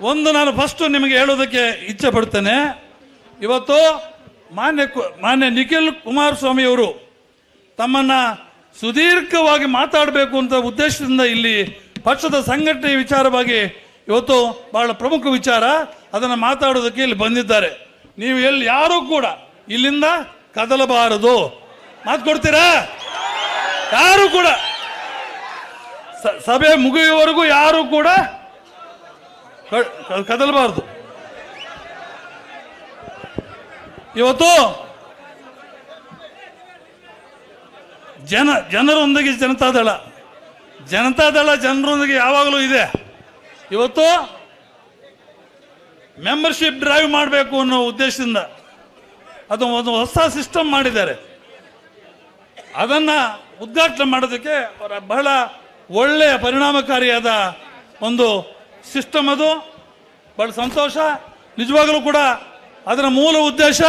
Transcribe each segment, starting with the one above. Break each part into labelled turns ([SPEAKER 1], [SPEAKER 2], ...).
[SPEAKER 1] ಒಂದು ನಾನು ಫಸ್ಟ್ ನಿಮಗೆ ಹೇಳೋದಕ್ಕೆ ಇಚ್ಛೆ ಪಡ್ತೇನೆ. ಇವತ್ತು ಮಾನ್ಯ ನಿಖಿಲ್ ಕುಮಾರಸ್ವಾಮಿ ಅವರು ತಮ್ಮನ್ನ ಸುದೀರ್ಘವಾಗಿ ಮಾತಾಡಬೇಕು ಅಂತ ಉದ್ದೇಶದಿಂದ ಇಲ್ಲಿ ಪಕ್ಷದ ಸಂಘಟನೆ ವಿಚಾರವಾಗಿ ಇವತ್ತು ಬಹಳ ಪ್ರಮುಖ ವಿಚಾರ ಅದನ್ನು ಮಾತಾಡೋದಕ್ಕೆ ಇಲ್ಲಿ ಬಂದಿದ್ದಾರೆ. ನೀವು ಎಲ್ಲಿ ಯಾರೂ ಕೂಡ ಇಲ್ಲಿಂದ ಕದಲಬಾರದು. ಮಾತು ಕೊಡ್ತೀರಾ? ಯಾರು ಕೂಡ ಸಭೆ ಮುಗಿಯುವವರೆಗೂ ಯಾರು ಕೂಡ ಕದಲಬಾರದು. ಇವತ್ತು ಜನರೊಂದಿಗೆ ಜನತಾದಳ ಜನರೊಂದಿಗೆ ಯಾವಾಗಲೂ ಇದೆ. ಇವತ್ತು ಮೆಂಬರ್ಶಿಪ್ ಡ್ರೈವ್ ಮಾಡಬೇಕು ಅನ್ನೋ ಉದ್ದೇಶದಿಂದ ಅದು ಒಂದು ಹೊಸ ಸಿಸ್ಟಮ್ ಮಾಡಿದ್ದಾರೆ. ಅದನ್ನು ಉದ್ಘಾಟನೆ ಮಾಡೋದಕ್ಕೆ ಬಹಳ ಒಳ್ಳೆಯ ಪರಿಣಾಮಕಾರಿಯಾದ ಒಂದು ಸಿಸ್ಟಮ್. ಅದು ಬಹಳ ಸಂತೋಷ. ನಿಜವಾಗಲೂ ಕೂಡ ಅದರ ಮೂಲ ಉದ್ದೇಶ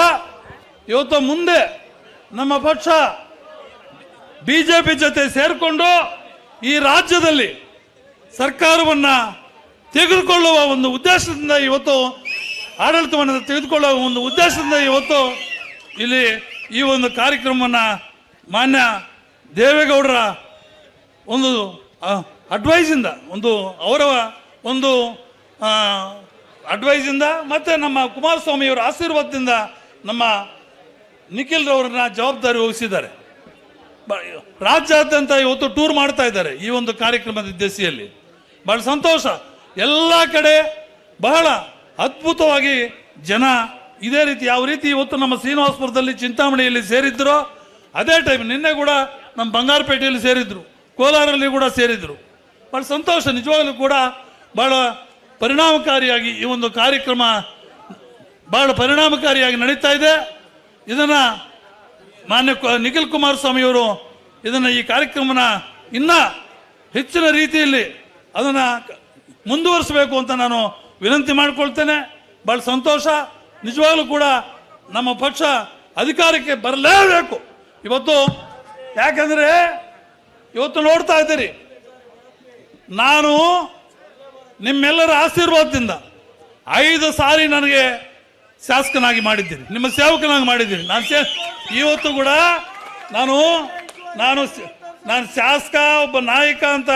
[SPEAKER 1] ಇವತ್ತು ಮುಂದೆ ನಮ್ಮ ಪಕ್ಷ ಬಿಜೆಪಿ ಜೊತೆ ಸೇರಿಕೊಂಡು ಈ ರಾಜ್ಯದಲ್ಲಿ ಸರ್ಕಾರವನ್ನು ತೆಗೆದುಕೊಳ್ಳುವ ಒಂದು ಉದ್ದೇಶದಿಂದ ಇವತ್ತು ಆಡಳಿತವನ್ನು ತೆಗೆದುಕೊಳ್ಳುವ ಒಂದು ಉದ್ದೇಶದಿಂದ ಇವತ್ತು ಇಲ್ಲಿ ಈ ಒಂದು ಕಾರ್ಯಕ್ರಮವನ್ನು ಮಾನ್ಯ ದೇವೇಗೌಡರ ಒಂದು ಅಡ್ವೈಸಿಂದ ಅವರ ಒಂದು ಅಡ್ವೈಸಿಂದ ಮತ್ತು ನಮ್ಮ ಕುಮಾರಸ್ವಾಮಿಯವರ ಆಶೀರ್ವಾದದಿಂದ ನಮ್ಮ ನಿಖಿಲ್ ರವರನ್ನ ಜವಾಬ್ದಾರಿ ವಹಿಸಿದ್ದಾರೆ. ರಾಜ್ಯಾದ್ಯಂತ ಇವತ್ತು ಟೂರ್ ಮಾಡ್ತಾ ಇದ್ದಾರೆ ಈ ಒಂದು ಕಾರ್ಯಕ್ರಮದ ದೆಸೆಯಲ್ಲಿ. ಬಹಳ ಸಂತೋಷ. ಎಲ್ಲ ಕಡೆ ಬಹಳ ಅದ್ಭುತವಾಗಿ ಜನ ಇದೇ ರೀತಿ ಯಾವ ರೀತಿ ಇವತ್ತು ನಮ್ಮ ಶ್ರೀನಿವಾಸಪುರದಲ್ಲಿ ಚಿಂತಾಮಣಿಯಲ್ಲಿ ಸೇರಿದ್ರು, ಅದೇ ಟೈಮ್ ನಿನ್ನೆ ಕೂಡ ನಮ್ಮ ಬಂಗಾರಪೇಟೆಯಲ್ಲಿ ಸೇರಿದ್ರು, ಕೋಲಾರಲ್ಲಿ ಕೂಡ ಸೇರಿದ್ರು. ಬಹಳ ಸಂತೋಷ. ನಿಜವಾಗಲೂ ಕೂಡ ಬಹಳ ಪರಿಣಾಮಕಾರಿಯಾಗಿ ಈ ಒಂದು ಕಾರ್ಯಕ್ರಮ ಬಹಳ ಪರಿಣಾಮಕಾರಿಯಾಗಿ ನಡೀತಾ ಇದೆ. ಇದನ್ನು ಮಾನ್ಯ ನಿಖಿಲ್ ಕುಮಾರಸ್ವಾಮಿಯವರು ಈ ಕಾರ್ಯಕ್ರಮನ ಇನ್ನೂ ಹೆಚ್ಚಿನ ರೀತಿಯಲ್ಲಿ ಅದನ್ನು ಮುಂದುವರಿಸಬೇಕು ಅಂತ ನಾನು ವಿನಂತಿ ಮಾಡಿಕೊಳ್ತೇನೆ. ಬಹಳ ಸಂತೋಷ. ನಿಜವಾಗ್ಲೂ ಕೂಡ ನಮ್ಮ ಪಕ್ಷ ಅಧಿಕಾರಕ್ಕೆ ಬರಲೇಬೇಕು ಇವತ್ತು. ಯಾಕಂದರೆ ಇವತ್ತು ನೋಡ್ತಾ ಇದ್ದೀರಿ, ನಾನು ನಿಮ್ಮೆಲ್ಲರ ಆಶೀರ್ವಾದದಿಂದ 5 ಸಾರಿ ನನಗೆ ಶಾಸಕನಾಗಿ ಮಾಡಿದ್ದೀನಿ, ನಿಮ್ಮ ಸೇವಕನಾಗಿ ಮಾಡಿದ್ದೀನಿ. ಇವತ್ತು ಕೂಡ ನಾನು ಶಾಸಕ ಒಬ್ಬ ನಾಯಕ ಅಂತ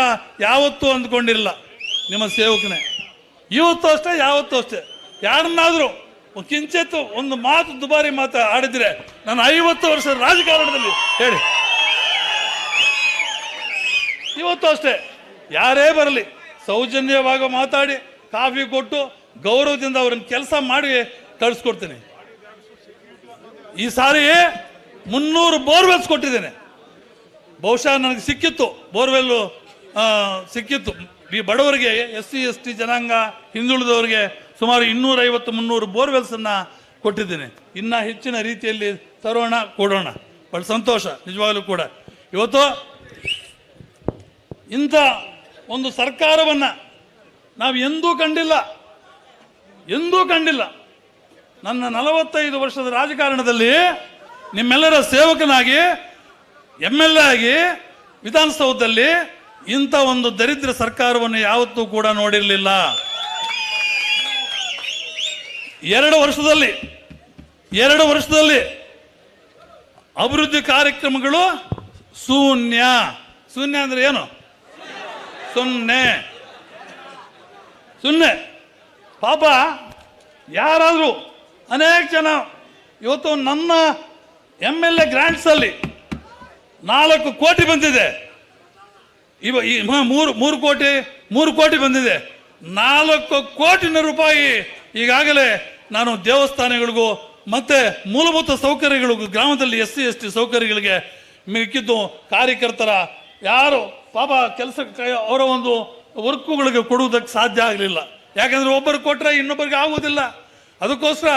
[SPEAKER 1] ಯಾವತ್ತೂ ಅಂದ್ಕೊಂಡಿರಲಿಲ್ಲ. ನಿಮ್ಮ ಸೇವಕನೇ ಇವತ್ತು ಅಷ್ಟೇ, ಯಾವತ್ತೂ ಅಷ್ಟೇ. ಯಾರನ್ನಾದರೂ ಕಿಂಚಿತ್ತು ಒಂದು ಮಾತು ದುಬಾರಿ ಮಾತು ಆಡಿದ್ರೆ ನಾನು 50 ವರ್ಷದ ರಾಜಕಾರಣದಲ್ಲಿ ಹೇಳಿ, ಇವತ್ತು ಅಷ್ಟೇ. ಯಾರೇ ಬರಲಿ ಸೌಜನ್ಯವಾಗಿ ಮಾತಾಡಿ ಕಾಫಿ ಕೊಟ್ಟು ಗೌರವದಿಂದ ಅವ್ರನ್ನ ಕೆಲಸ ಮಾಡಿ ಕಳಿಸ್ಕೊಡ್ತೀನಿ. ಈ ಸಾರಿ 300 ಬೋರ್ವೆಲ್ಸ್ ಕೊಟ್ಟಿದ್ದೇನೆ. ಬಹುಶಃ ನನಗೆ ಸಿಕ್ಕಿತ್ತು, ಬೋರ್ವೆಲ್ಲು ಸಿಕ್ಕಿತ್ತು. ಈ ಬಡವರಿಗೆ, SC ST ಜನಾಂಗ, ಹಿಂದುಳಿದವರಿಗೆ ಸುಮಾರು 250-300 ಬೋರ್ವೆಲ್ಸನ್ನು ಕೊಟ್ಟಿದ್ದೇನೆ. ಇನ್ನು ಹೆಚ್ಚಿನ ರೀತಿಯಲ್ಲಿ ತರೋಣ, ಕೊಡೋಣ. ಬಹಳ ಸಂತೋಷ. ನಿಜವಾಗಲೂ ಕೂಡ ಇವತ್ತು ಇಂಥ ಒಂದು ಸರ್ಕಾರವನ್ನು ನಾವು ಎಂದೂ ಕಂಡಿಲ್ಲ. ನನ್ನ 45 ವರ್ಷದ ರಾಜಕಾರಣದಲ್ಲಿ ನಿಮ್ಮೆಲ್ಲರ ಸೇವಕನಾಗಿ MLA ಆಗಿ ವಿಧಾನಸೌಧದಲ್ಲಿ ಇಂಥ ಒಂದು ದರಿದ್ರ ಸರ್ಕಾರವನ್ನು ಯಾವತ್ತೂ ಕೂಡ ನೋಡಿರಲಿಲ್ಲ. 2 ವರ್ಷದಲ್ಲಿ ಅಭಿವೃದ್ಧಿ ಕಾರ್ಯಕ್ರಮಗಳು ಶೂನ್ಯ ಅಂದ್ರೆ ಏನು? ಸೊನ್ನೆ. ಪಾಪ ಯಾರಾದರೂ ಅನೇಕ ಜನ ಇವತ್ತು ನನ್ನ MLA ಗ್ರಾಂಟ್ಸಲ್ಲಿ 4 ಕೋಟಿ ಬಂದಿದೆ. 3 ಕೋಟಿ ಬಂದಿದೆ. 4 ಕೋಟಿ ರೂಪಾಯಿ ಈಗಾಗಲೇ ನಾನು ದೇವಸ್ಥಾನಗಳಿಗೂ ಮತ್ತೆ ಮೂಲಭೂತ ಸೌಕರ್ಯಗಳಿಗೂ, ಗ್ರಾಮದಲ್ಲಿ SC ST ಸೌಕರ್ಯಗಳಿಗೆ ಮಿಕ್ಕಿದ್ದು ಕಾರ್ಯಕರ್ತರ ಯಾರು ಪಾಪ ಕೆಲಸಕ್ಕೆ ಅವರ ಒಂದು ವರ್ಕುಗಳಿಗೆ ಕೊಡುವುದಕ್ಕೆ ಸಾಧ್ಯ ಆಗಲಿಲ್ಲ. ಯಾಕಂದರೆ ಒಬ್ಬರು ಕೊಟ್ಟರೆ ಇನ್ನೊಬ್ಬರಿಗೆ ಆಗುವುದಿಲ್ಲ. ಅದಕ್ಕೋಸ್ಕರ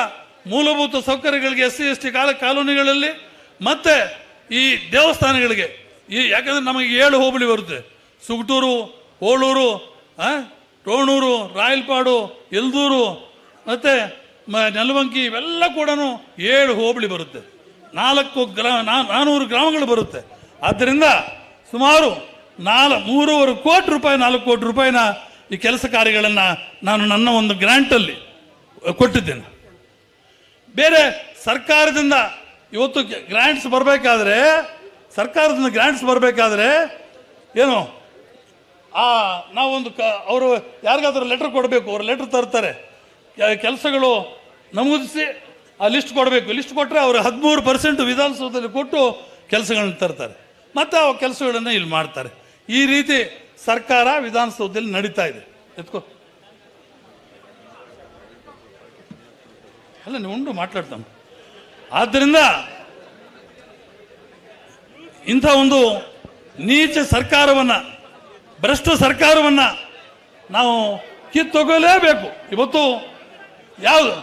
[SPEAKER 1] ಮೂಲಭೂತ ಸೌಕರ್ಯಗಳಿಗೆ SC ST ಕಾಲೋನಿಗಳಲ್ಲಿ ಮತ್ತು ಈ ದೇವಸ್ಥಾನಗಳಿಗೆ ಯಾಕಂದರೆ ನಮಗೆ 7 ಹೋಬಳಿ ಬರುತ್ತೆ. ಸುಗಟೂರು, ಹೋಳೂರು, ಟೋಣೂರು, ರಾಯಲ್ಪಾಡು, ಯಲ್ದೂರು ಮತ್ತು ನೆಲವಂಕಿ ಇವೆಲ್ಲ ಕೂಡ 7 ಹೋಬಳಿ ಬರುತ್ತೆ. 400 ಗ್ರಾಮಗಳು ಬರುತ್ತೆ. ಆದ್ದರಿಂದ ಸುಮಾರು 3.25 ಕೋಟಿ ರೂಪಾಯಿನ ಈ ಕೆಲಸ ಕಾರ್ಯಗಳನ್ನು ನಾನು ನನ್ನ ಒಂದು ಗ್ರ್ಯಾಂಟಲ್ಲಿ ಕೊಟ್ಟಿದ್ದೇನೆ. ಬೇರೆ ಸರ್ಕಾರದಿಂದ ಇವತ್ತು ಗ್ರ್ಯಾಂಟ್ಸ್ ಬರಬೇಕಾದ್ರೆ, ಸರ್ಕಾರದಿಂದ ಗ್ರ್ಯಾಂಟ್ಸ್ ಬರಬೇಕಾದ್ರೆ ಏನು ನಾವೊಂದು ಅವರು ಯಾರಿಗಾದ್ರೂ ಲೆಟ್ರ್ ಕೊಡಬೇಕು, ಅವ್ರು ಲೆಟ್ರ್ ತರ್ತಾರೆ, ಕೆಲಸಗಳು ನಮೂದಿಸಿ ಆ ಲಿಸ್ಟ್ ಕೊಡಬೇಕು. ಲಿಸ್ಟ್ ಕೊಟ್ಟರೆ ಅವರು 13% ವಿಧಾನಸೌಧದಲ್ಲಿ ಕೊಟ್ಟು ಕೆಲಸಗಳನ್ನ ತರ್ತಾರೆ, ಮತ್ತು ಆ ಕೆಲಸಗಳನ್ನು ಇಲ್ಲಿ ಮಾಡ್ತಾರೆ. ಈ ರೀತಿ ಸರ್ಕಾರ ವಿಧಾನಸೌಧದಲ್ಲಿ ನಡೀತಾ ಇದೆ. ಎತ್ಕೋ ಅಲ್ಲ, ನೀವು ಉಂಡು ಮಾತಾಡ್ತಾನೆ. ಆದ್ದರಿಂದ ಇಂಥ ಒಂದು ನೀಚ ಸರ್ಕಾರವನ್ನು, ಭ್ರಷ್ಟ ಸರ್ಕಾರವನ್ನು ನಾವು ಕಿತ್ತೊಗೊಳ್ಳಲೇಬೇಕು. ಇವತ್ತು ಯಾವುದು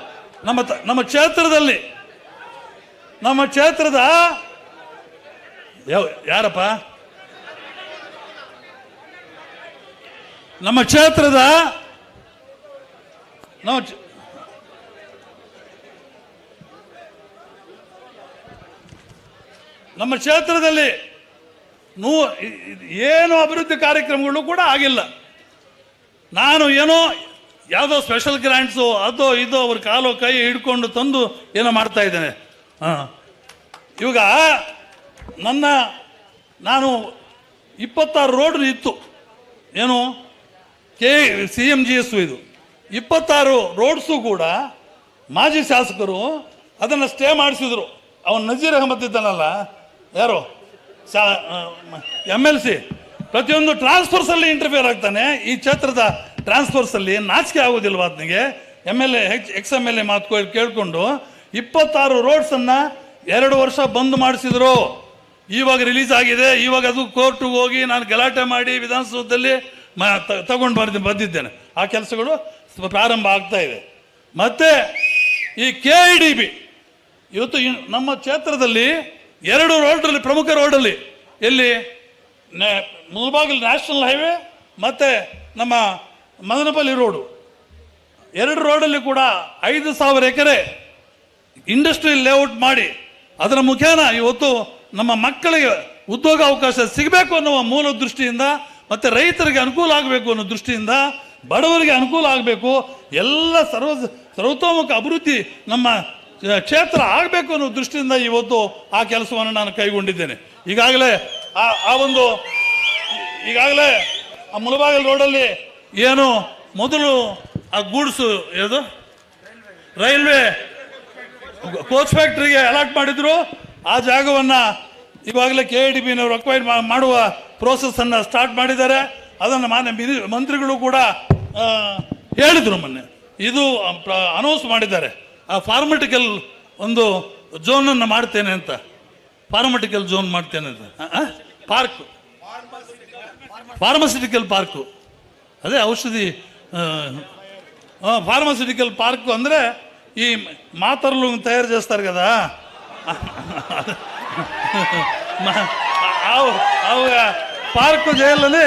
[SPEAKER 1] ನಮ್ಮ ಕ್ಷೇತ್ರದಲ್ಲಿ, ನಮ್ಮ ಕ್ಷೇತ್ರದ ಯಾರಪ್ಪ ನಮ್ಮ ಕ್ಷೇತ್ರದ ನಮ್ಮ ಕ್ಷೇತ್ರದಲ್ಲಿ ಏನು ಅಭಿವೃದ್ಧಿ ಕಾರ್ಯಕ್ರಮಗಳು ಕೂಡ ಆಗಿಲ್ಲ. ನಾನು ಏನೋ ಯಾವುದೋ ಸ್ಪೆಷಲ್ ಗ್ರ್ಯಾಂಟ್ಸು ಅದೋ ಇದೋ ಅವ್ರ ಕಾಲು ಕೈ ಹಿಡ್ಕೊಂಡು ತಂದು ಏನೋ ಮಾಡ್ತಾ ಇದ್ದೇನೆ. ಇವಾಗ ನಾನು 26 ರೋಡ್ ಇತ್ತು, ಏನು CMGS ಇದು 26 ರೋಡ್ಸು ಕೂಡ ಮಾಜಿ ಶಾಸಕರು ಅದನ್ನು ಸ್ಟೇ ಮಾಡಿಸಿದ್ರು. ಅವನು ನಜೀರ್ ಅಹಮದ್ ಇದ್ದಾನಲ್ಲ, ಯಾರು MLC, ಪ್ರತಿಯೊಂದು ಟ್ರಾನ್ಸ್ಫರ್ಸಲ್ಲಿ ಇಂಟರ್ಫಿಯರ್ ಆಗ್ತಾನೆ. ಈ ಕ್ಷೇತ್ರದ ಟ್ರಾನ್ಸ್ಫರ್ಸಲ್ಲಿ ನಾಚಿಕೆ ಆಗೋದಿಲ್ವ ಅದನಿಗೆ? MLA XMLA ಮಾತು ಕೇಳಿಕೊಂಡು 26 ರೋಡ್ಸನ್ನು 2 ವರ್ಷ ಬಂದ್ ಮಾಡಿಸಿದ್ರು. ಇವಾಗ ರಿಲೀಸ್ ಆಗಿದೆ. ಇವಾಗ ಅದು ಕೋರ್ಟಿಗೆ ಹೋಗಿ ನಾನು ಗಲಾಟೆ ಮಾಡಿ ವಿಧಾನಸೌಧದಲ್ಲಿ ತಗೊಂಡು ಬಂದಿದ್ದೇನೆ. ಆ ಕೆಲಸಗಳು ಪ್ರಾರಂಭ ಆಗ್ತಾ ಇದೆ. ಮತ್ತು ಈ KIDB ಇವತ್ತು ನಮ್ಮ ಕ್ಷೇತ್ರದಲ್ಲಿ 2 ರೋಡಲ್ಲಿ, ಪ್ರಮುಖ ರೋಡಲ್ಲಿ, ಎಲ್ಲಿ ಮುಳಬಾಗಿಲು ನ್ಯಾಷನಲ್ ಹೈವೇ ಮತ್ತು ನಮ್ಮ ಮದನಪಲ್ಲಿ ರೋಡು, 2 ರೋಡಲ್ಲಿ ಕೂಡ 5,000 ಎಕರೆ ಇಂಡಸ್ಟ್ರಿಯಲ್ ಲೇಔಟ್ ಮಾಡಿ ಅದರ ಮುಖೇನ ಇವತ್ತು ನಮ್ಮ ಮಕ್ಕಳಿಗೆ ಉದ್ಯೋಗ ಅವಕಾಶ ಸಿಗಬೇಕು ಅನ್ನುವ ಮೂಲ ದೃಷ್ಟಿಯಿಂದ, ಮತ್ತು ರೈತರಿಗೆ ಅನುಕೂಲ ಆಗಬೇಕು ಅನ್ನೋ ದೃಷ್ಟಿಯಿಂದ, ಬಡವರಿಗೆ ಅನುಕೂಲ ಆಗಬೇಕು, ಎಲ್ಲ ಸರ್ವತೋಮುಖ ಅಭಿವೃದ್ಧಿ ನಮ್ಮ ಕ್ಷೇತ್ರ ಆಗಬೇಕು ಅನ್ನೋ ದೃಷ್ಟಿಯಿಂದ ಇವತ್ತು ಆ ಕೆಲಸವನ್ನು ನಾನು ಕೈಗೊಂಡಿದ್ದೇನೆ. ಈಗಾಗಲೇ ಆ ಮುಳಬಾಗಿಲು ರೋಡಲ್ಲಿ ಏನು ಮೊದಲು ಆ ಗೂಡ್ಸು ಯಾವುದು ರೈಲ್ವೆ ಕೋಚ್ ಫ್ಯಾಕ್ಟ್ರಿಗೆ ಅಲಾಟ್ ಮಾಡಿದ್ರು. ಆ ಜಾಗವನ್ನು ಇವಾಗಲೇ KIDBನವರು ಅಕ್ವೈರ್ ಮಾಡುವ ಪ್ರೋಸೆಸ್ಸನ್ನು ಸ್ಟಾರ್ಟ್ ಮಾಡಿದ್ದಾರೆ. ಅದನ್ನು ಮಾನ್ಯ ಮಂತ್ರಿಗಳು ಕೂಡ ಹೇಳಿದರು, ಮೊನ್ನೆ ಇದು ಅನೌನ್ಸ್ ಮಾಡಿದ್ದಾರೆ. ಆ ಫಾರ್ಮಟಿಕಲ್ ಒಂದು ಝೋನನ್ನು ಮಾಡ್ತೇನೆ ಅಂತ, ಫಾರ್ಮಟಿಕಲ್ ಝೋನ್ ಮಾಡ್ತೇನೆ ಅಂತ, ಪಾರ್ಕು, ಫಾರ್ಮಸ್ಯೂಟಿಕಲ್ ಪಾರ್ಕು, ಅದೇ ಔಷಧಿ ఫార్మస్యూటికల్ పార్క్ ಅಂದರೆ ఈ మాత్రలు తయారు చేస్తారు కదా ಪಾರ್ಕ್ ಜೈಲಲ್ಲಿ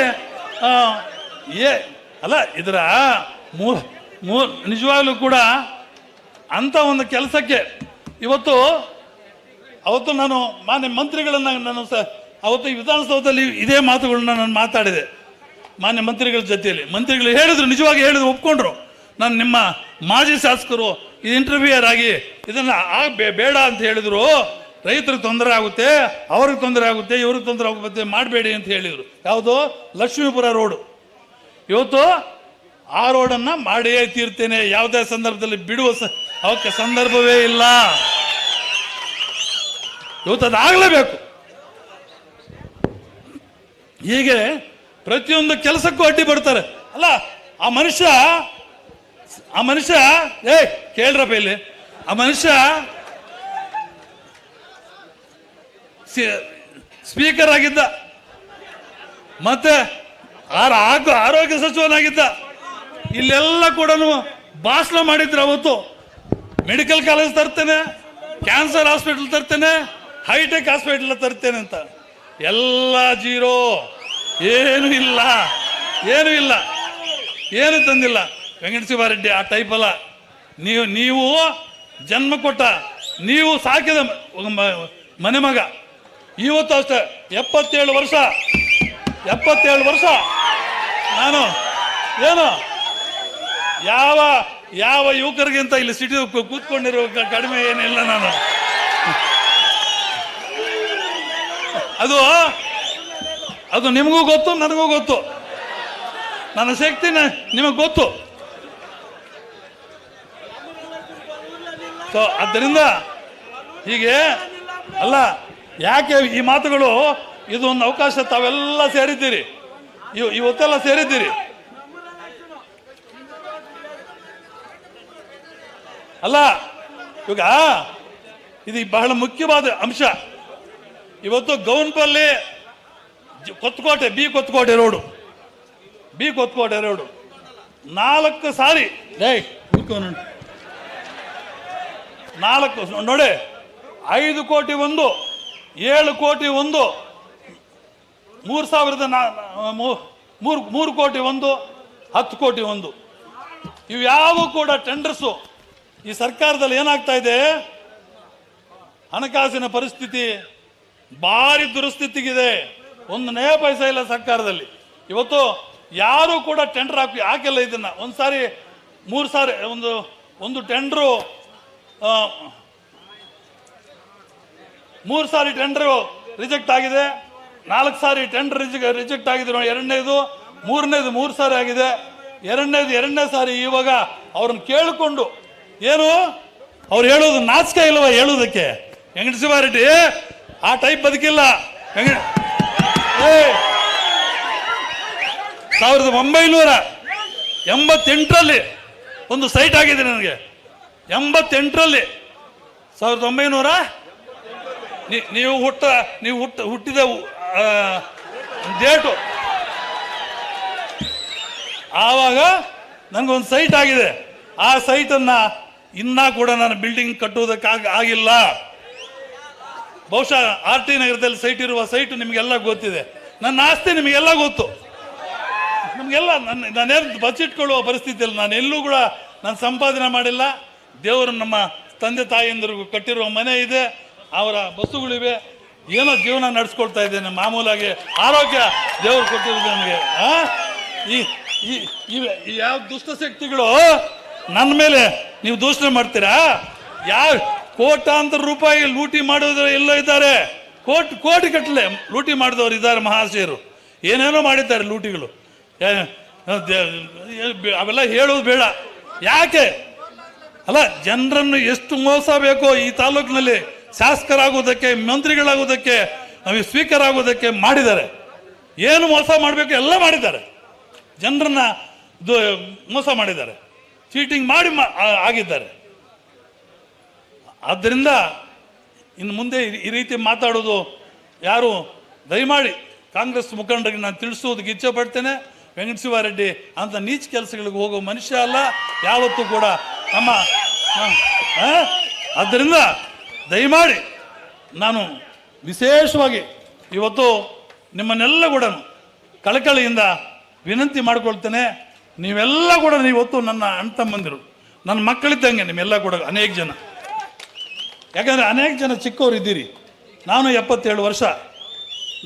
[SPEAKER 1] ಅಲ್ಲ ಇದರ ನಿಜವಾಗ್ಲೂ ಕೂಡ ಅಂಥ ಒಂದು ಕೆಲಸಕ್ಕೆ ಅವತ್ತು ನಾನು ಮಾನ್ಯ ಮಂತ್ರಿಗಳನ್ನು ನಾನು ಅವತ್ತು ವಿಧಾನಸೌಧದಲ್ಲಿ ಇದೇ ಮಾತುಗಳನ್ನ ನಾನು ಮಾತಾಡಿದೆ ಮಾನ್ಯ ಮಂತ್ರಿಗಳ ಜೊತೆಯಲ್ಲಿ. ಮಂತ್ರಿಗಳು ಹೇಳಿದ್ರು, ನಿಜವಾಗಿ ಹೇಳಿದ್ರು, ಒಪ್ಕೊಂಡ್ರು. ನಾನು ನಿಮ್ಮ ಮಾಜಿ ಶಾಸಕರು ಇದು ಇಂಟರ್ವ್ಯೂಯರ್ ಆಗಿ ಇದನ್ನು ಬೇಡ ಅಂತ ಹೇಳಿದ್ರು, ರೈತರಿಗೆ ತೊಂದರೆ ಆಗುತ್ತೆ, ಅವ್ರಿಗೆ ತೊಂದರೆ ಆಗುತ್ತೆ, ಇವ್ರಿಗೆ ತೊಂದರೆ ಆಗುತ್ತೆ, ಮಾಡಬೇಡಿ ಅಂತ ಹೇಳಿದರು. ಯಾವುದು ಲಕ್ಷ್ಮೀಪುರ ರೋಡು, ಇವತ್ತು ಆ ರೋಡನ್ನು ಮಾಡಿಯೇ ತೀರ್ತೇನೆ, ಯಾವುದೇ ಸಂದರ್ಭದಲ್ಲಿ ಬಿಡುವ ಅವಕ್ಕೆ ಸಂದರ್ಭವೇ ಇಲ್ಲ. ಇವತ್ತು ಅದಾಗಲೇಬೇಕು. ಹೀಗೆ ಪ್ರತಿಯೊಂದು ಕೆಲಸಕ್ಕೂ ಅಡ್ಡಿ ಬರ್ತಾರೆ. ಅಲ್ಲ ಆ ಮನುಷ್ಯ ಕೇಳ್ರಪ್ಪ ಇಲ್ಲಿ, ಆ ಮನುಷ್ಯ ಸ್ಪೀಕರ್ ಆಗಿದ್ದ, ಮತ್ತೆ ಆರೋಗ್ಯ ಸಚಿವನಾಗಿದ್ದ, ಇಲ್ಲೆಲ್ಲ ಕೂಡ ಭಾಷಣ ಮಾಡಿದ್ರು. ಅವತ್ತು ಮೆಡಿಕಲ್ ಕಾಲೇಜ್ ತರ್ತೇನೆ, ಕ್ಯಾನ್ಸರ್ ಹಾಸ್ಪಿಟಲ್ ತರ್ತೇನೆ, ಹೈಟೆಕ್ ಹಾಸ್ಪಿಟಲ್ ತರ್ತೇನೆ ಅಂತ. ಎಲ್ಲ ಜೀರೋ, ಏನೂ ಇಲ್ಲ, ಏನು ತಂದಿಲ್ಲ. ವೆಂಕಟಶಿವಾರೆಡ್ಡಿ ಆ ಟೈಪ್ ಅಲ್ಲ. ನೀವು ಜನ್ಮ ಕೊಟ್ಟ, ನೀವು ಸಾಕಿದ ಮನೆ ಮಗ. ಇವತ್ತು ಅಷ್ಟೇ 77 ವರ್ಷ ನಾನು ಏನು ಯಾವ ಯಾವ ಯುವಕರಿಗಿಂತ ಇಲ್ಲಿ ಸಿಟಿ ಕೂತ್ಕೊಂಡಿರೋ ಕಡಿಮೆ ಏನಿಲ್ಲ ನಾನು. ಅದು ನಿಮಗೂ ಗೊತ್ತು, ನನಗೂ ಗೊತ್ತು, ನನ್ನ ಶಕ್ತಿ ನಿಮಗೆ ಗೊತ್ತು. ಸೊ ಆದ್ದರಿಂದ ಹೀಗೆ ಅಲ್ಲ, ಯಾಕೆ ಈ ಮಾತುಗಳು, ಇದು ಒಂದು ಅವಕಾಶ. ತಾವೆಲ್ಲ ಸೇರಿದ್ದೀರಿ, ಇವತ್ತೆಲ್ಲ ಸೇರಿದ್ದೀರಿ ಅಲ್ಲ. ಇವಾಗ ಇದು ಬಹಳ ಮುಖ್ಯವಾದ ಅಂಶ. ಇವತ್ತು ಗೌನ್ಪಲ್ಲಿ ಕೊತ್ಕೋಟೆ, ಬಿ ಕೊತ್ಕೋಟೆ ರೋಡು 4 ಸಾರಿ 4 ನೋಡಿ, 5 ಕೋಟಿ 1, 7 ಕೋಟಿ 1, 3 ಕೋಟಿ 1, 10 ಕೋಟಿ 1, ಇವು ಯಾವ ಕೂಡ ಟೆಂಡರ್ಸು. ಈ ಸರ್ಕಾರದಲ್ಲಿ ಏನಾಗ್ತಾ ಇದೆ, ಹಣಕಾಸಿನ ಪರಿಸ್ಥಿತಿ ಭಾರಿ ದುರಸ್ಥಿತಿಗಿದೆ. 1 ನಯ ಪೈಸಾ ಇಲ್ಲ ಸರ್ಕಾರದಲ್ಲಿ. ಇವತ್ತು ಯಾರು ಕೂಡ ಟೆಂಡರ್ ಹಾಕಿಲ್ಲ. ಇದನ್ನ ಒಂದ್ಸಾರಿ 3 ಸಾರಿ ಒಂದು ಟೆಂಡರು 3 ಸಾರಿ ಟೆಂಡರ್ ರಿಜೆಕ್ಟ್ ಆಗಿದೆ, 4 ಸಾರಿ ಟೆಂಡರ್ ರಿಜೆಕ್ಟ್ ಆಗಿದೆ. ಎರಡನೇದು, ಮೂರನೇದು 3 ಸಾರಿ ಆಗಿದೆ, ಎರಡನೇ ಸಾರಿ. ಇವಾಗ ಅವ್ರನ್ನ ಕೇಳಿಕೊಂಡು ಏನು ಅವ್ರು ಹೇಳೋದು ನಾಚಿಕೆ ಇಲ್ವಾ ಹೇಳೋದಕ್ಕೆ? ವೆಂಕಟಶಿವಾರೆಡ್ಡಿ ಆ ಟೈಪ್ ಬದುಕಿಲ್ಲ. 1988ರಲ್ಲಿ ಒಂದು ಸೈಟ್ ಆಗಿದೆ ನನಗೆ. 88ರಲ್ಲಿ 1900 ನೀವು ಹುಟ್ಟಿದ ಡೇಟು, ಆವಾಗ ನನಗೊಂದು ಸೈಟ್ ಆಗಿದೆ. ಆ ಸೈಟನ್ನ ಇನ್ನ ಕೂಡ ನಾನು ಬಿಲ್ಡಿಂಗ್ ಕಟ್ಟುವುದಕ್ಕೆ ಆಗಿಲ್ಲ. ಬಹುಶಃ RT ನಗರದಲ್ಲಿ ಸೈಟ್ ಇರುವ ಸೈಟ್ ನಿಮಗೆಲ್ಲ ಗೊತ್ತಿದೆ. ನನ್ನ ಆಸ್ತಿ ನಿಮಗೆಲ್ಲ ಗೊತ್ತು. ನಮಗೆಲ್ಲ ನಾನೇನು ಬಚ್ಚಿಟ್ಕೊಳ್ಳುವ ಪರಿಸ್ಥಿತಿಯಲ್ಲಿ ನಾನು ಎಲ್ಲೂ ಕೂಡ ನಾನು ಸಂಪಾದನೆ ಮಾಡಿಲ್ಲ. ದೇವರು ನಮ್ಮ ತಂದೆ ತಾಯಿಯಂದ್ರಿಗೂ ಕಟ್ಟಿರುವ ಮನೆ ಇದೆ, ಅವರ ಬಸ್ಸುಗಳಿವೆ, ಏನೋ ಜೀವನ ನಡೆಸ್ಕೊಳ್ತಾ ಇದ್ದೇನೆ ಮಾಮೂಲಾಗಿ. ಆರೋಗ್ಯ ದೇವರು ಕೊಟ್ಟಿರೋದು ನನಗೆ. ಈ ಯಾವ ದುಷ್ಟಶಕ್ತಿಗಳು ನನ್ನ ಮೇಲೆ ನೀವು ದೂಷಣೆ ಮಾಡ್ತೀರಾ? ಯಾವ ಕೋಟ್ಯಾಂತರ ರೂಪಾಯಿ ಲೂಟಿ ಮಾಡೋದು ಎಲ್ಲ ಇದ್ದಾರೆ, ಕೋಟಿ ಕಟ್ಟಲೆ ಲೂಟಿ ಮಾಡಿದವರು ಇದ್ದಾರೆ ಮಹಾಶಯರು. ಏನೇನೋ ಮಾಡಿದ್ದಾರೆ ಲೂಟಿಗಳು. ಅವೆಲ್ಲ ಹೇಳೋದು ಬೇಡ. ಯಾಕೆ ಅಲ್ಲ, ಜನರನ್ನು ಎಷ್ಟು ಮೋಸ ಬೇಕೋ ಈ ತಾಲೂಕಿನಲ್ಲಿ ಶಾಸಕರಾಗೋದಕ್ಕೆ, ಮಂತ್ರಿಗಳಾಗೋದಕ್ಕೆ, ಸ್ಪೀಕರ್ ಆಗೋದಕ್ಕೆ ಮಾಡಿದ್ದಾರೆ. ಏನು ಮೋಸ ಮಾಡಬೇಕು ಎಲ್ಲ ಮಾಡಿದ್ದಾರೆ. ಜನರನ್ನ ಮೋಸ ಮಾಡಿದ್ದಾರೆ, ಚೀಟಿಂಗ್ ಮಾಡಿ ಆಗಿದ್ದಾರೆ. ಆದ್ದರಿಂದ ಇನ್ನು ಮುಂದೆ ಈ ರೀತಿ ಮಾತಾಡೋದು ಯಾರು ದಯಮಾಡಿ ಕಾಂಗ್ರೆಸ್ ಮುಖಂಡರಿಗೆ ನಾನು ತಿಳಿಸೋದಕ್ಕೆ ಇಚ್ಛೆ ಪಡ್ತೇನೆ. ವೆಂಕಟಶಿವಾರೆಡ್ಡಿ ಅಂತ ನೀಚ ಕೆಲಸಗಳಿಗೆ ಹೋಗೋ ಮನುಷ್ಯ ಅಲ್ಲ ಯಾವತ್ತೂ ಕೂಡ ನಮ್ಮ. ಆದ್ದರಿಂದ ದಯಮಾಡಿ ನಾನು ವಿಶೇಷವಾಗಿ ಇವತ್ತು ನಿಮ್ಮನ್ನೆಲ್ಲ ಕೂಡ ಕಳಕಳಿಯಿಂದ ವಿನಂತಿ ಮಾಡಿಕೊಳ್ತೇನೆ. ನೀವೆಲ್ಲ ಕೂಡ ಇವತ್ತು ನನ್ನ ಅಣ್ಣ ತಮ್ಮಂದಿರು, ನನ್ನ ಮಕ್ಕಳಿದ್ದಂಗೆ ನಿಮ್ಮೆಲ್ಲ ಕೂಡ ಅನೇಕ ಜನ. ಯಾಕಂದರೆ ಅನೇಕ ಜನ ಚಿಕ್ಕವರು ಇದ್ದೀರಿ. ನಾನು 77 ವರ್ಷ.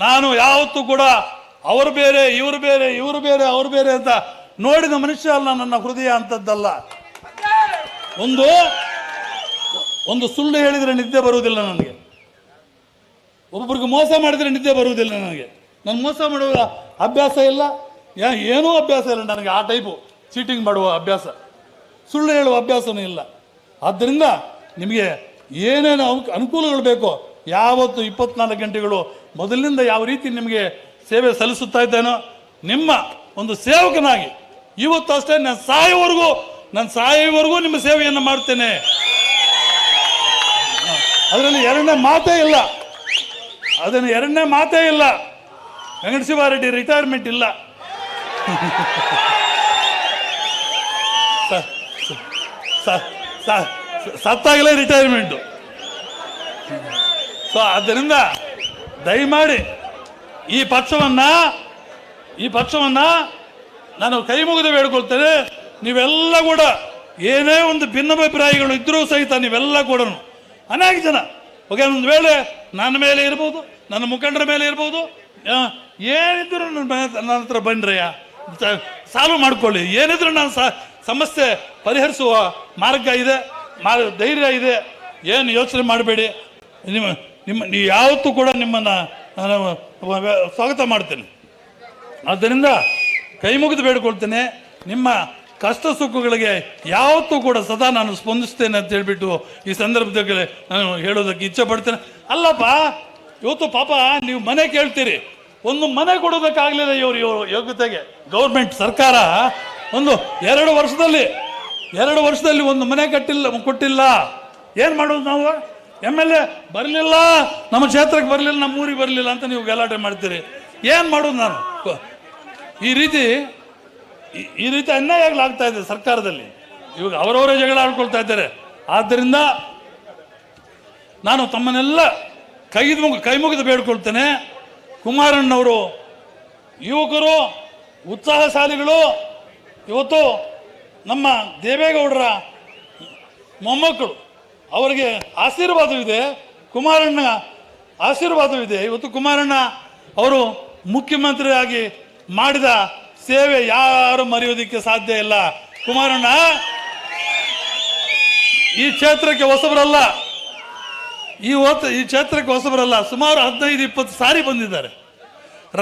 [SPEAKER 1] ನಾನು ಯಾವತ್ತೂ ಕೂಡ ಅವರು ಬೇರೆ ಇವರು ಬೇರೆ, ಇವರು ಬೇರೆ ಅವರು ಬೇರೆ ಅಂತ ನೋಡಿದ ಮನುಷ್ಯ ಅಲ್ಲ. ನನ್ನ ಹೃದಯ ಅಂಥದ್ದಲ್ಲ. ಒಂದು ಸುಳ್ಳು ಹೇಳಿದರೆ ನಿದ್ದೆ ಬರುವುದಿಲ್ಲ ನನಗೆ. ಒಬ್ಬೊಬ್ರಿಗೆ ಮೋಸ ಮಾಡಿದರೆ ನಿದ್ದೆ ಬರುವುದಿಲ್ಲ ನನಗೆ. ನಾನು ಮೋಸ ಮಾಡುವ ಅಭ್ಯಾಸ ಇಲ್ಲ, ಏನೂ ಅಭ್ಯಾಸ ಇಲ್ಲ ನನಗೆ. ಆ ಟೈಪು ಚೀಟಿಂಗ್ ಮಾಡುವ ಅಭ್ಯಾಸ, ಸುಳ್ಳು ಹೇಳುವ ಅಭ್ಯಾಸನೂ ಇಲ್ಲ. ಆದ್ದರಿಂದ ನಿಮಗೆ ಏನೇನು ಅನುಕೂಲಗಳು ಬೇಕೋ ಯಾವತ್ತು 24 ಗಂಟೆಗಳು ಮೊದಲಿನಿಂದ ಯಾವ ರೀತಿ ನಿಮಗೆ ಸೇವೆ ಸಲ್ಲಿಸುತ್ತಾ ಇದ್ದೇನೋ ನಿಮ್ಮ ಒಂದು ಸೇವಕನಾಗಿ ಇವತ್ತು ಅಷ್ಟೇ ನಾನು ಸಾಯುವವರೆಗೂ ನಿಮ್ಮ ಸೇವೆಯನ್ನು ಮಾಡ್ತೇನೆ. ಅದರಲ್ಲಿ ಎರಡನೇ ಮಾತೇ ಇಲ್ಲ. ವೆಂಕಟಶಿವಾರೆಡ್ಡಿ ರಿಟೈರ್ಮೆಂಟ್ ಇಲ್ಲ. ಸತ್ತಾಗಲೇ ರಿಟೈರ್ಮೆಂಟು. ಸೊ ಆದ್ದರಿಂದ ದಯಮಾಡಿ ಈ ಪಕ್ಷವನ್ನ ನಾನು ಕೈ ಮುಗಿದು ಬೇಡ್ಕೊಳ್ತೇನೆ. ನೀವೆಲ್ಲ ಕೂಡ ಏನೇ ಒಂದು ಭಿನ್ನಾಭಿಪ್ರಾಯಗಳು ಇದ್ರೂ ಸಹಿತ ನೀವೆಲ್ಲ ಕೂಡ ಅನೇಕ ಜನ ಒಂದು ವೇಳೆ ನನ್ನ ಮೇಲೆ ಇರ್ಬೋದು, ನನ್ನ ಮುಖಂಡರ ಮೇಲೆ ಇರ್ಬೋದು, ಏನಿದ್ರು ನನ್ನ ಹತ್ರ ಬನ್ನಿರಯ್ಯ, ಸಾಲ್ವ್ ಮಾಡ್ಕೊಳ್ಳಿ. ಏನಿದ್ರು ನಾನು ಸಮಸ್ಯೆ ಪರಿಹರಿಸುವ ಮಾರ್ಗ ಇದೆ, ಧೈರ್ಯ ಇದೆ. ಏನು ಯೋಚನೆ ಮಾಡಬೇಡಿ. ನೀವು ಯಾವತ್ತೂ ಕೂಡ ನಿಮ್ಮನ್ನು ನಾನು ಸ್ವಾಗತ ಮಾಡ್ತೇನೆ. ಆದ್ದರಿಂದ ಕೈ ಮುಗಿದು ಬೇಡ್ಕೊಳ್ತೇನೆ. ನಿಮ್ಮ ಕಷ್ಟ ಸುಖಗಳಿಗೆ ಯಾವತ್ತೂ ಕೂಡ ಸದಾ ನಾನು ಸ್ಪಂದಿಸ್ತೇನೆ ಅಂತ ಹೇಳ್ಬಿಟ್ಟು ಈ ಸಂದರ್ಭದಲ್ಲಿ ನಾನು ಹೇಳೋದಕ್ಕೆ ಇಚ್ಛೆ ಪಡ್ತೇನೆ. ಅಲ್ಲಪ್ಪ, ಇವತ್ತು ಪಾಪ ನೀವು ಮನೆ ಕೇಳ್ತೀರಿ, ಒಂದು ಮನೆ ಕೊಡೋದಕ್ಕಾಗಲಿಲ್ಲ ಇವರು ಯೋಗ್ಯತೆಗೆ. ಗೌರ್ಮೆಂಟ್ ಸರ್ಕಾರ ಒಂದು 2 ವರ್ಷದಲ್ಲಿ ಒಂದು ಮನೆ ಕೊಟ್ಟಿಲ್ಲ. ಏನು ಮಾಡೋದು ನಾವು? MLA ಬರಲಿಲ್ಲ, ನಮ್ಮ ಕ್ಷೇತ್ರಕ್ಕೆ ಬರಲಿಲ್ಲ, ನಮ್ಮ ಊರಿಗೆ ಬರಲಿಲ್ಲ ಅಂತ ನೀವು ಗಲಾಟೆ ಮಾಡ್ತೀರಿ. ಏನು ಮಾಡೋದು ನಾನು? ಈ ರೀತಿ ಅನ್ಯಾಯ ಆಗ್ತಾ ಇದೆ ಸರ್ಕಾರದಲ್ಲಿ. ಇವಾಗ ಅವರವರೇ ಜಗಳ ಆಡ್ಕೊಳ್ತಾ ಇದ್ದಾರೆ. ಆದ್ದರಿಂದ ನಾನು ತಮ್ಮನ್ನೆಲ್ಲ ಕೈ ಮುಗಿದು ಬೇಡ್ಕೊಳ್ತೇನೆ. ಕುಮಾರಣ್ಣವರು ಯುವಕರು, ಉತ್ಸಾಹಶಾಲಿಗಳು. ಇವತ್ತು ನಮ್ಮ ದೇವೇಗೌಡರ ಮೊಮ್ಮಕ್ಕಳು, ಅವರಿಗೆ ಆಶೀರ್ವಾದವಿದೆ, ಕುಮಾರಣ್ಣ ಆಶೀರ್ವಾದವಿದೆ. ಇವತ್ತು ಕುಮಾರಣ್ಣ ಅವರು ಮುಖ್ಯಮಂತ್ರಿಯಾಗಿ ಮಾಡಿದ ಸೇವೆ ಯಾರು ಮರೆಯೋದಕ್ಕೆ ಸಾಧ್ಯ ಇಲ್ಲ. ಕುಮಾರಣ್ಣ ಈ ಕ್ಷೇತ್ರಕ್ಕೆ ಹೊಸಬರಲ್ಲ, ಈ ಕ್ಷೇತ್ರಕ್ಕೆ ಹೊಸಬರಲ್ಲ. ಸುಮಾರು 15-20 ಸಾರಿ ಬಂದಿದ್ದಾರೆ.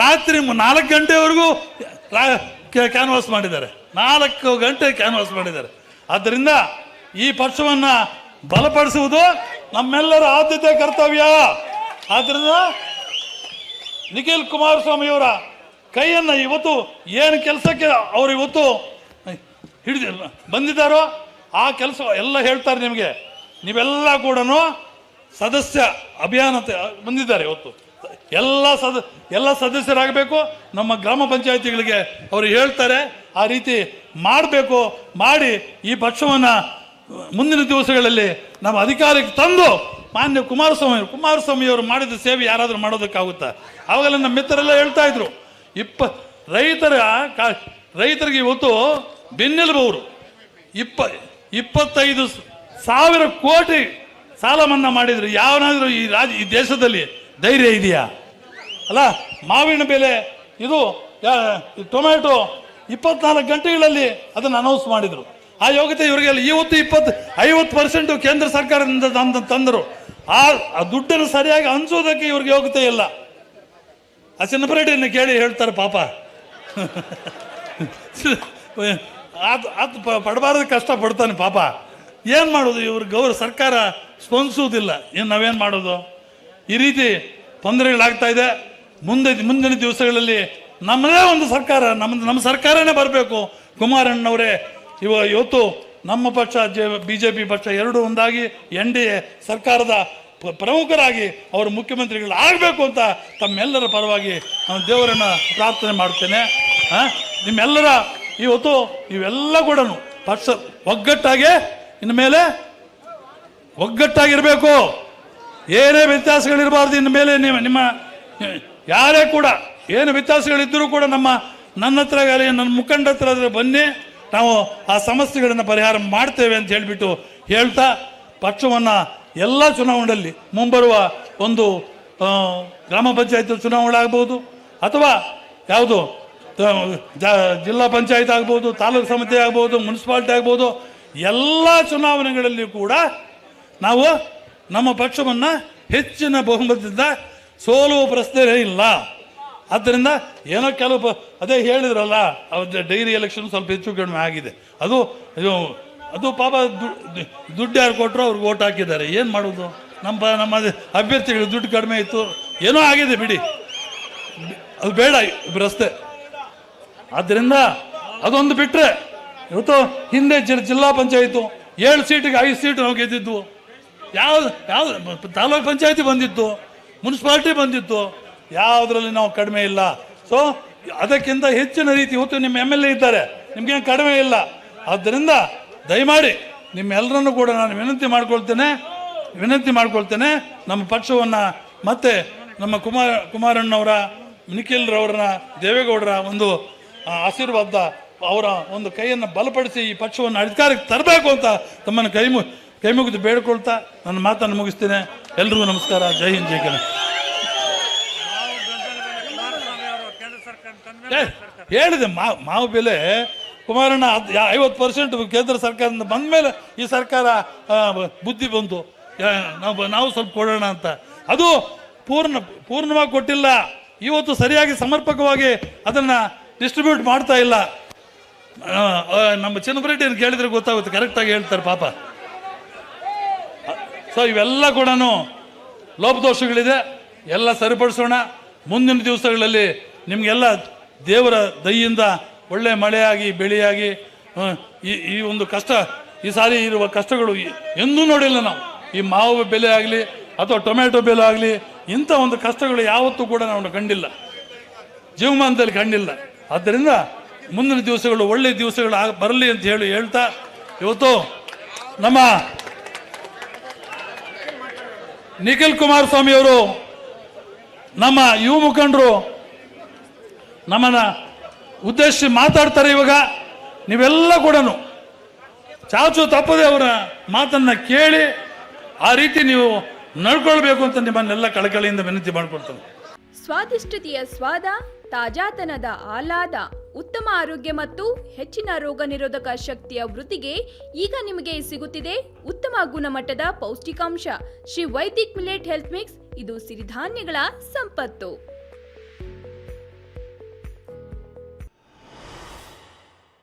[SPEAKER 1] ರಾತ್ರಿ 4 ಗಂಟೆವರೆಗೂ ಕ್ಯಾನ್ವಾಸ್ ಮಾಡಿದ್ದಾರೆ. 4 ಗಂಟೆ ಕ್ಯಾನ್ವಾಸ್ ಮಾಡಿದ್ದಾರೆ. ಆದ್ದರಿಂದ ಈ ಪಕ್ಷವನ್ನು ಬಲಪಡಿಸುವುದು ನಮ್ಮೆಲ್ಲರ ಆದ್ಯತೆ ಕರ್ತವ್ಯ. ಆದ್ದರಿಂದ ನಿಖಿಲ್ ಕುಮಾರಸ್ವಾಮಿಯವರ ಕೈಯನ್ನು ಇವತ್ತು ಏನು ಕೆಲಸಕ್ಕೆ ಅವರು ಇವತ್ತು ಬಂದಿದ್ದಾರೋ ಆ ಕೆಲಸ ಎಲ್ಲ ಹೇಳ್ತಾರೆ ನಿಮಗೆ. ನೀವೆಲ್ಲ ಕೂಡ ಸದಸ್ಯ ಅಭಿಯಾನ ಬಂದಿದ್ದಾರೆ. ಇವತ್ತು ಎಲ್ಲ ಸದಸ್ಯರಾಗಬೇಕು. ನಮ್ಮ ಗ್ರಾಮ ಪಂಚಾಯಿತಿಗಳಿಗೆ ಅವರು ಹೇಳ್ತಾರೆ, ಆ ರೀತಿ ಮಾಡಬೇಕು. ಮಾಡಿ ಈ ಪಕ್ಷವನ್ನು ಮುಂದಿನ ದಿವಸಗಳಲ್ಲಿ ನಮ್ಮ ಅಧಿಕಾರಕ್ಕೆ ತಂದು ಮಾನ್ಯ ಕುಮಾರಸ್ವಾಮಿಯವರು ಮಾಡಿದ ಸೇವೆ ಯಾರಾದರೂ ಮಾಡೋದಕ್ಕಾಗುತ್ತಾ? ಅವಾಗೆಲ್ಲ ನಮ್ಮ ಮಿತ್ರರೆಲ್ಲ ಹೇಳ್ತಾ ಇದ್ರು, ರೈತರಿಗೆ ಇವತ್ತು ಬೆನ್ನೆಲುಬವರು 25,000 ಕೋಟಿ ಸಾಲ ಮನ್ನಾ ಮಾಡಿದ್ರು. ಯಾವನಾದರೂ ಈ ದೇಶದಲ್ಲಿ ಧೈರ್ಯ ಇದೆಯಾ? ಅಲ್ಲ, ಮಾವಿನ ಬೆಲೆ ಇದು ಟೊಮೆಟೊ 24 ಗಂಟೆಗಳಲ್ಲಿ ಅದನ್ನು ಅನೌನ್ಸ್ ಮಾಡಿದರು. ಆ ಯೋಗ್ಯತೆ ಇವರಿಗೆಲ್ಲ. ಇವತ್ತು 50% ಕೇಂದ್ರ ಸರ್ಕಾರದಿಂದ ತಂದರು. ಆ ದುಡ್ಡನ್ನು ಸರಿಯಾಗಿ ಹಂಚೋದಕ್ಕೆ ಇವ್ರಿಗೆ ಯೋಗ್ಯತೆ ಇಲ್ಲ. ಆ ಚಿನ್ನಪರೇಟೆಯನ್ನು ಕೇಳಿ ಹೇಳ್ತಾರೆ ಪಾಪ, ಅದು ಪಡಬಾರ್ದು ಕಷ್ಟ ಪಡ್ತಾನೆ ಪಾಪ. ಏನು ಮಾಡೋದು? ಇವ್ರ ಸರ್ಕಾರ ಸ್ಪಂದಿಸುವುದಿಲ್ಲ. ಏನು ನಾವೇನು ಮಾಡೋದು? ಈ ರೀತಿ ತೊಂದರೆಗಳಾಗ್ತಾ ಇದೆ. ಮುಂದಿನ ದಿವಸಗಳಲ್ಲಿ ನಮ್ಮದೇ ಒಂದು ಸರ್ಕಾರ, ನಮ್ಮ ಸರ್ಕಾರನೇ ಬರಬೇಕು. ಕುಮಾರಣ್ಣವರೇ ಇವತ್ತು ನಮ್ಮ ಪಕ್ಷ BJP ಪಕ್ಷ ಎರಡೂ ಒಂದಾಗಿ NDA ಸರ್ಕಾರದ ಪ್ರಮುಖರಾಗಿ ಅವರು ಮುಖ್ಯಮಂತ್ರಿಗಳು ಆಗಬೇಕು ಅಂತ ತಮ್ಮೆಲ್ಲರ ಪರವಾಗಿ ನಾನು ದೇವರನ್ನು ಪ್ರಾರ್ಥನೆ ಮಾಡ್ತೇನೆ. ನಿಮ್ಮೆಲ್ಲರ ಇವತ್ತು ನೀವೆಲ್ಲ ಕೂಡ ಪಕ್ಷ ಒಗ್ಗಟ್ಟಾಗಿ ಇನ್ನು ಮೇಲೆ ಒಗ್ಗಟ್ಟಾಗಿರಬೇಕು. ಏನೇ ವ್ಯತ್ಯಾಸಗಳಿರಬಾರ್ದು. ಇನ್ನು ಮೇಲೆ ನಿಮ್ಮ ಯಾರೇ ಕೂಡ ಏನು ವ್ಯತ್ಯಾಸಗಳಿದ್ದರೂ ಕೂಡ ನನ್ನ ಹತ್ರ ಆಗಲಿ, ನನ್ನ ಮುಖಂಡ ಹತ್ರ ಬನ್ನಿ, ನಾವು ಆ ಸಮಸ್ಯೆಗಳನ್ನು ಪರಿಹಾರ ಮಾಡ್ತೇವೆ ಅಂತ ಹೇಳಿಬಿಟ್ಟು ಹೇಳ್ತಾ, ಪಕ್ಷವನ್ನು ಎಲ್ಲ ಚುನಾವಣೆಯಲ್ಲಿ ಮುಂಬರುವ ಒಂದು ಗ್ರಾಮ ಪಂಚಾಯತ್ ಚುನಾವಣೆಗಳಾಗ್ಬೋದು, ಅಥವಾ ಯಾವುದು ಜಿಲ್ಲಾ ಪಂಚಾಯತ್ ಆಗ್ಬೋದು, ತಾಲೂಕು ಸಮಿತಿ ಆಗ್ಬೋದು, ಮುನ್ಸಿಪಾಲ್ಟಿ ಆಗ್ಬೋದು, ಎಲ್ಲ ಚುನಾವಣೆಗಳಲ್ಲಿ ಕೂಡ ನಾವು ನಮ್ಮ ಪಕ್ಷವನ್ನು ಹೆಚ್ಚಿನ ಬಹುಮತದಿಂದ ಸೋಲುವ ಪ್ರಶ್ನೆ ಇಲ್ಲ. ಆದ್ದರಿಂದ ಏನೋ ಕೆಲವು ಅದೇ ಹೇಳಿದ್ರಲ್ಲ, ಡೈರಿ ಎಲೆಕ್ಷನ್ ಸ್ವಲ್ಪ ಹೆಚ್ಚು ಕಡಿಮೆ ಆಗಿದೆ. ಅದು ಪಾಪ ದುಡ್ಡು ಯಾರು ಕೊಟ್ಟರು ಅವ್ರಿಗೆ ಓಟ್ ಹಾಕಿದ್ದಾರೆ. ಏನು ಮಾಡೋದು? ನಮ್ಮ ಅಭ್ಯರ್ಥಿಗಳು ದುಡ್ಡು ಕಡಿಮೆ ಇತ್ತು, ಏನೋ ಆಗಿದೆ ಬಿಡಿ, ಅದು ಬೇಡ ರಸ್ತೆ. ಆದ್ದರಿಂದ ಅದೊಂದು ಬಿಟ್ಟರೆ ಇವತ್ತು ಹಿಂದೆ ಜಿಲ್ಲಾ ಪಂಚಾಯಿತು 7 ಸೀಟಿಗೆ 5 ಸೀಟು ನಾವು ಗೆದ್ದಿದ್ವು. ಯಾವ್ದು ತಾಲೂಕು ಪಂಚಾಯತಿ ಬಂದಿತ್ತು, ಮುನ್ಸಿಪಾಲ್ಟಿ ಬಂದಿತ್ತು, ಯಾವುದರಲ್ಲಿ ನಾವು ಕಡಿಮೆ ಇಲ್ಲ. ಸೊ ಅದಕ್ಕಿಂತ ಹೆಚ್ಚಿನ ರೀತಿ ಇವತ್ತು ನಿಮ್ಮ MLA ಇದ್ದಾರೆ, ನಿಮ್ಗೇನು ಕಡಿಮೆ ಇಲ್ಲ. ಆದ್ದರಿಂದ ದಯಮಾಡಿ ನಿಮ್ಮೆಲ್ಲರನ್ನು ಕೂಡ ನಾನು ವಿನಂತಿ ಮಾಡ್ಕೊಳ್ತೇನೆ. ನಮ್ಮ ಪಕ್ಷವನ್ನು ಮತ್ತೆ ನಮ್ಮ ಕುಮಾರಣ್ಣವರ, ನಿಖಿಲ್ರವ್ರನ್ನ, ದೇವೇಗೌಡರ ಒಂದು ಆಶೀರ್ವಾದ, ಅವರ ಒಂದು ಕೈಯನ್ನು ಬಲಪಡಿಸಿ ಈ ಪಕ್ಷವನ್ನು ಅಧಿಕಾರಕ್ಕೆ ತರಬೇಕು ಅಂತ ತಮ್ಮನ್ನು ಕೈ ಮುಗಿದು ಬೇಡ್ಕೊಳ್ತಾ ನನ್ನ ಮಾತನ್ನು ಮುಗಿಸ್ತೇನೆ. ಎಲ್ರಿಗೂ ನಮಸ್ಕಾರ. ಜೈ ಹಿಂದ್, ಜೈ ಕನ್ನಡ. ಹೇಳಿದೆ ಮಾವು ಬೆಲೆ ಕುಮಾರಣ್ಣ 50% ಕೇಂದ್ರ ಸರ್ಕಾರದಿಂದ ಬಂದ ಮೇಲೆ ಈ ಸರ್ಕಾರ ಬುದ್ಧಿ ಬಂತು, ನಾವು ಸ್ವಲ್ಪ ಕೊಡೋಣ ಅಂತ. ಅದು ಪೂರ್ಣವಾಗಿ ಕೊಟ್ಟಿಲ್ಲ. ಇವತ್ತು ಸರಿಯಾಗಿ ಸಮರ್ಪಕವಾಗಿ ಅದನ್ನು ಡಿಸ್ಟ್ರಿಬ್ಯೂಟ್ ಮಾಡ್ತಾ ಇಲ್ಲ. ನಮ್ಮ ಚಿನ್ನಪರೆಡ್ಡಿಯನ್ನು ಕೇಳಿದ್ರೆ ಗೊತ್ತಾಗುತ್ತೆ, ಕರೆಕ್ಟಾಗಿ ಹೇಳ್ತಾರೆ ಪಾಪ. ಸೊ ಇವೆಲ್ಲ ಕೂಡ ಲೋಪದೋಷಗಳಿದೆ, ಎಲ್ಲ ಸರಿಪಡಿಸೋಣ. ಮುಂದಿನ ದಿವಸಗಳಲ್ಲಿ ನಿಮಗೆಲ್ಲ ದೇವರ ದಯೆಯಿಂದ ಒಳ್ಳೆ ಮಳೆಯಾಗಿ ಬೆಳೆಯಾಗಿ ಈ ಒಂದು ಕಷ್ಟ, ಈ ಸಾರಿ ಇರುವ ಕಷ್ಟಗಳು ಎಂದೂ ನೋಡಿಲ್ಲ ನಾವು. ಈ ಮಾವು ಬೆಲೆ ಆಗಲಿ ಅಥವಾ ಟೊಮೆಟೊ ಬೆಲೆ ಆಗಲಿ, ಇಂಥ ಒಂದು ಕಷ್ಟಗಳು ಯಾವತ್ತೂ ಕೂಡ ನಾವು ಕಂಡಿಲ್ಲ, ಜೀವಮಾನದಲ್ಲಿ ಕಂಡಿಲ್ಲ. ಆದ್ದರಿಂದ ಮುಂದಿನ ದಿವಸಗಳು ಒಳ್ಳೆಯ ದಿವಸಗಳು ಬರಲಿ ಅಂತ ಹೇಳ್ತಾ ಇವತ್ತು ನಮ್ಮ ನಿಖಿಲ್ ಕುಮಾರಸ್ವಾಮಿ ಅವರು, ನಮ್ಮ ಯುವ ಮುಖಂಡರು ನಮ್ಮನ್ನ ಉದ್ದೇಶಿಸಿ ಮಾತಾಡ್ತಾರೆ. ಇವಾಗ ನೀವೆಲ್ಲ ಕೂಡ ಚಾಚು ತಪ್ಪದೆ ಅವರ ಮಾತನ್ನ ಕೇಳಿ ಆ ರೀತಿ ನೀವು ನಡ್ಕೊಳ್ಬೇಕು ಅಂತ ನಿಮ್ಮನ್ನೆಲ್ಲ ಕಳಕಳಿಯಿಂದ ವಿನಂತಿ ಮಾಡ್ಕೊಳ್ತೇನೆ.
[SPEAKER 2] ಸ್ವಾದಿಷ್ಟತೆಯ ಸ್ವಾದ, ತಾಜಾತನದ ಆಹ್ಲಾದ, ಉತ್ತಮ ಆರೋಗ್ಯ ಮತ್ತು ಹೆಚ್ಚಿನ ರೋಗ ನಿರೋಧಕ ಶಕ್ತಿಯ ವೃದ್ಧಿಗೆ ಈಗ ನಿಮಗೆ ಸಿಗುತ್ತಿದೆ ಉತ್ತಮ ಗುಣಮಟ್ಟದ ಪೌಷ್ಟಿಕಾಂಶ. Shri Vaidik millet health mix, ಇದು ಸಿರಿಧಾನ್ಯಗಳ ಸಂಪತ್ತು.